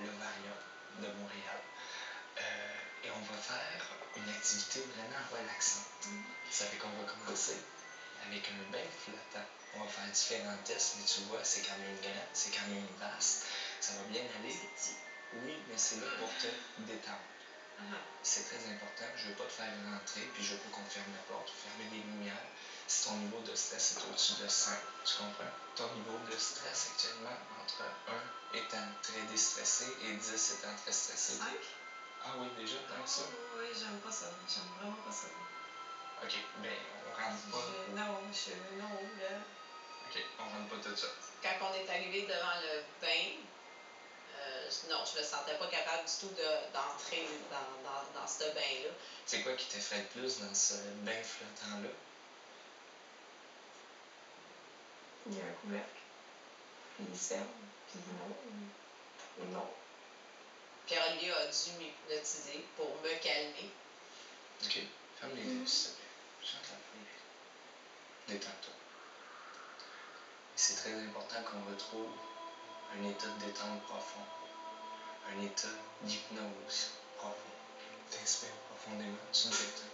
l'Ovarium de Montréal. Et on va faire une activité vraiment relaxante. Ça fait qu'on va commencer avec un bain flottant. On va faire différents tests, mais tu vois, c'est quand même grand, c'est quand même vaste. Ça va bien aller. Oui, mais c'est là pour te détendre. C'est très important. Je ne veux pas te faire rentrer, puis je veux pas qu'on ferme la porte, fermer les lumières. Si ton niveau de stress est au-dessus de 5, tu comprends? Ton niveau de stress actuellement, entre 1 étant très déstressé et 10 étant très stressé. 5? Ah oui, déjà, tant que ça? Oui, j'aime pas ça. J'aime vraiment pas ça. OK, ben, on rentre pas. Non, là. OK, on rentre pas tout de suite. Quand on est arrivé devant le bain, non, je me sentais pas capable du tout d'entrer dans ce bain-là. C'est quoi qui t'effraie le plus dans ce bain flottant-là? Il y a un couvercle. Puis il se ferme. Puis non. Pierre-Olivier a dû m'hypnotiser pour me calmer. OK, ferme les yeux, s'il te plaît. Chantal, ferme les yeux. Détends-toi. C'est très important qu'on retrouve un état de détente profond, un état d'hypnose profond. T'inspires profondément, tu te détends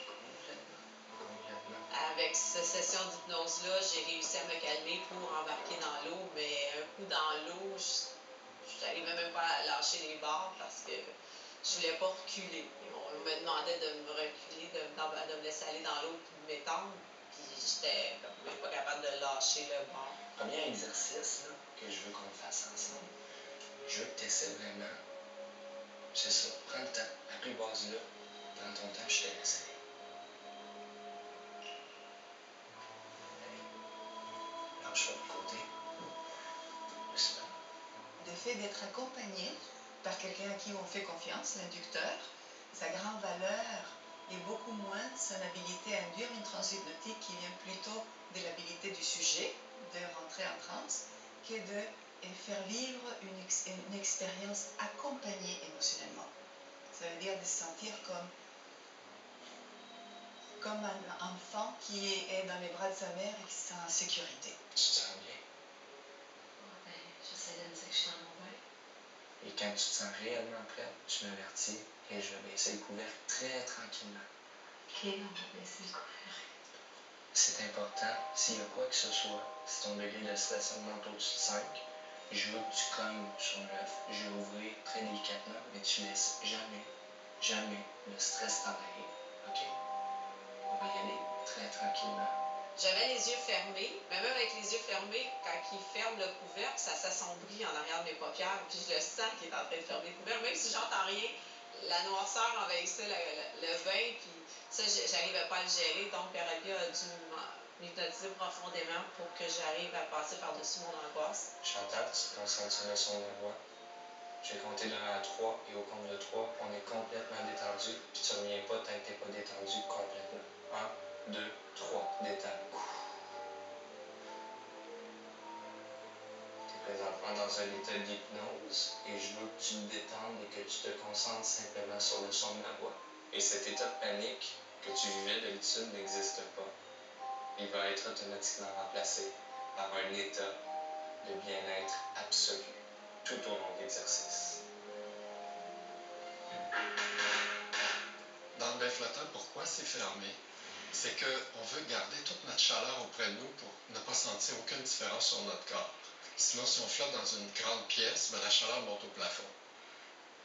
complètement. Avec cette session d'hypnose-là, j'ai réussi à me calmer pour embarquer dans l'eau, mais un coup dans l'eau, je n'arrivais même pas à lâcher les barres parce que je voulais pas reculer. On me demandait de me reculer, de me laisser aller dans l'eau puis de m'étendre, puis j'étais même pas capable de lâcher le bord. Premier exercice là, que je veux qu'on fasse ensemble, je veux que tu essaies vraiment, c'est ça, prends le temps, apprivoise-le, prends ton temps, je te laisse aller. Lâche-toi de côté. Doucement. Le fait d'être accompagné par quelqu'un à qui on fait confiance, l'inducteur, sa grande valeur est beaucoup moins son habilité à induire une transe hypnotique qui vient plutôt de l'habilité du sujet de rentrer en transe que de faire vivre une expérience accompagnée émotionnellement. Ça veut dire de se sentir comme un enfant qui est dans les bras de sa mère et qui se sent en sécurité. Tu te sens bien? J'essaie de me dire que je suis dans mon bain. Et quand tu te sens réellement prête, tu m'avertis et je vais baisser le couvercle très tranquillement. OK, on va baisser le couvercle. C'est important, s'il y a quoi que ce soit, si ton degré de stress augmente au-dessus de 5, je veux que tu cognes sur l'œuf. Je vais ouvrir très délicatement, mais tu laisses jamais le stress t'envahir. OK? On va y aller très tranquillement. J'avais les yeux fermés, mais même avec les yeux fermés, quand il ferme le couvercle, ça s'assombrit en arrière de mes paupières, puis je le sens qu'il est en train de fermer le couvercle. Même si j'entends rien, la noirceur envahissait le bain, puis ça, j'arrivais pas à le gérer. Donc, Pierre-Olivier a dû m'hypnotiser profondément pour que j'arrive à passer par-dessus mon angoisse. Chantal, tu te concentres sur le son de la voix. Je vais compter de 1 à 3, et au compte de 3, on est complètement détendu, puis tu reviens pas tant que t'es pas détendu complètement. 1, 2, 3, détends. Présentement dans un état d'hypnose et je veux que tu te détendes et que tu te concentres simplement sur le son de ma voix. Et cet état de panique que tu vivais d'habitude n'existe pas. Il va être automatiquement remplacé par un état de bien-être absolu tout au long de l'exercice. Dans le bain flottant, pourquoi c'est fermé? C'est qu'on veut garder toute notre chaleur auprès de nous pour ne pas sentir aucune différence sur notre corps. Sinon, si on flotte dans une grande pièce, la chaleur monte au plafond.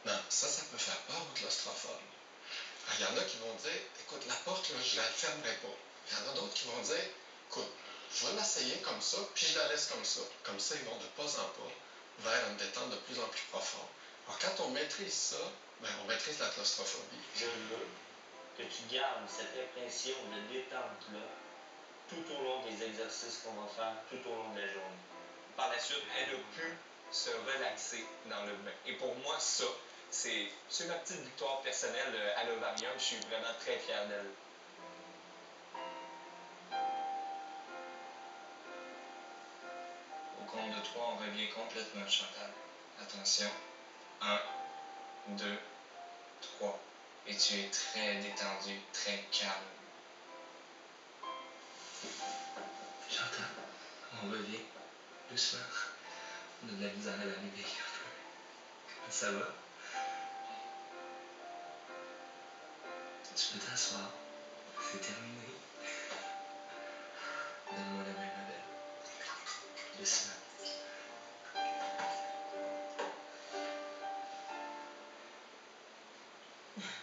Non, ça peut faire peur aux claustrophobe. Il y en a qui vont dire, écoute, la porte, là, je la fermerai pas. Il y en a d'autres qui vont dire, écoute, je vais l'essayer comme ça, puis je la laisse comme ça. Comme ça, ils vont de pas en pas vers une détente de plus en plus profonde. Alors, quand on maîtrise ça, on maîtrise la claustrophobie. Je veux que tu gardes cette impression de détente-là tout au long des exercices qu'on va faire tout au long de la journée. Par la suite, elle a pu se relaxer dans le bain. Et pour moi, ça, c'est ma petite victoire personnelle à l'Ovarium. Je suis vraiment très fier d'elle. Au compte de 3, on revient complètement, Chantal. Attention. 1, 2, 3. Et tu es très détendu, très calme. Chantal, on revient doucement. On a de la misère à l'arrivée un peu. Ça va? Tu peux t'asseoir. C'est terminé. Donne-moi la main, ma belle. Doucement.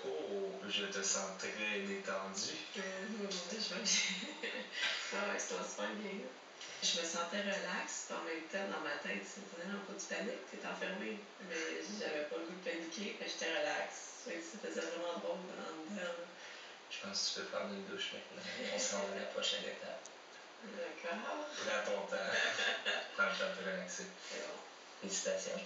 Oh, je te sens très détendu. Je vais bien. Ouais, ça va super bien. Je me sentais relax, puis en même temps, dans ma tête, c'était non, pas du panique, t'es enfermé. Mais j'avais pas le goût de paniquer, mais j'étais relax. Fait que ça faisait vraiment drôle en dedans. Je pense que tu peux prendre une douche maintenant. On s'en va à la prochaine étape. D'accord. Prends ton temps. Prends le temps de te relaxer. C'est bon. Félicitations.